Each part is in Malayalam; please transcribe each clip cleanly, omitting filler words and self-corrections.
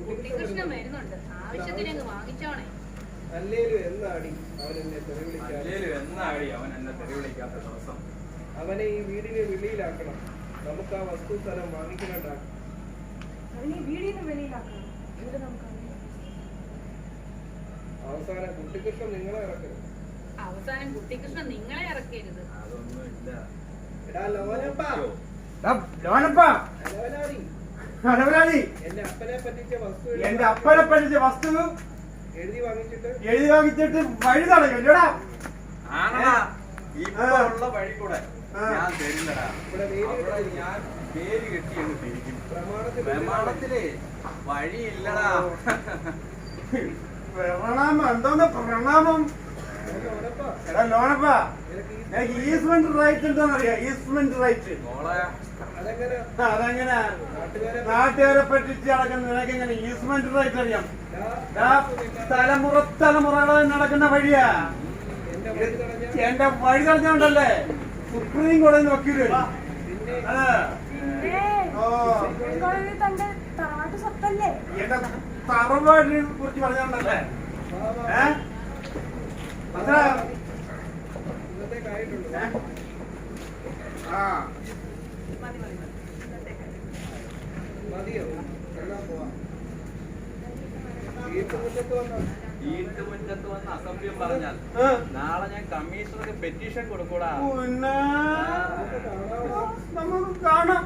കുട്ടികൃഷ്ണൻ വരുന്നുണ്ട്, ആവശ്യത്തിന് അങ്ങ് വാങ്ങിച്ചോണേ. അല്ലേലും എന്നാടി അവൻ എന്നെ തെറി വിളിക്കാത്ത ദിവസം അവനെ ഈ വീടിന് വെളിയിലാക്കണം. നമുക്ക് ആ വസ്തു സ്ഥലം വാങ്ങിക്കണ്ട. അവനെ വീടിന് വെളിയിലാക്കണം. അവസാനം കുട്ടികൃഷ്ണൻ നിങ്ങളെ ഇറക്കരുത്. അവസാനം കുട്ടികൃഷ്ണൻ നിങ്ങളെ ഇറക്കരുത്. അതൊന്നുമില്ല. എടാ ലോനപ്പാ, എന്റെ അപ്പനെ പറ്റിച്ച വസ്തു എഴുതി വാങ്ങിച്ചിട്ട് വഴി നടക്കില്ലടാ. ഇപ്പൊ ഉള്ള വഴി കൂടെ ഞാൻ തരുന്നടാ. ഞാൻ പേര് കെട്ടി അങ്ങ് തിരിക്കും. പ്രമാണത്തില് വഴിയില്ലടാ. പ്രണാമം എന്തോന്ന് പ്രണാമം? എടാ ലോനപ്പാ, എനിക്ക് ഈസ്മെന്റ് റൈറ്റ് എന്താന്നറിയാ? ഈസ്മെന്റ് റൈറ്റ് അതെങ്ങനെ നാട്ടുകാരെ പറ്റിച്ച് നടക്കുന്ന നിനക്ക് എങ്ങനെ ഈസ്മെന്റ് റൈറ്റ് അറിയാം? തലമുറകളെ നടക്കുന്ന വഴിയാ. എന്റെ വഴി തടഞ്ഞോണ്ടല്ലേ സുപ്രീം കോടതി വക്കീല്. എന്റെ തറവാടിനെ കുറിച്ച് പറഞ്ഞോണ്ടല്ലേ? മതിയോ? വീട്ടുമുറ്റത്ത് വന്ന് അസഭ്യം പറഞ്ഞാൽ നാളെ ഞാൻ കമ്മീഷണർക്ക് പെറ്റീഷൻ കൊടുക്കൂടാ. പിന്നെ നമുക്ക് കാണാം.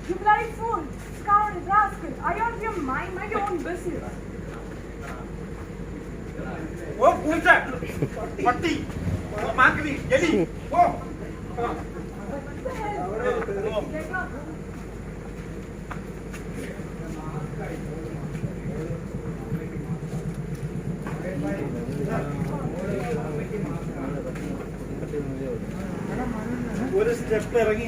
You bloody fool! Scoundrel, rascal! Are you out of your mind? Mind your own business. ഓ പൂച്ച, പട്ടി, മാക്രി, എലി, ഓ What the hell? Get lost. ഒരു സ്റ്റെപ്പ് ഇറങ്ങി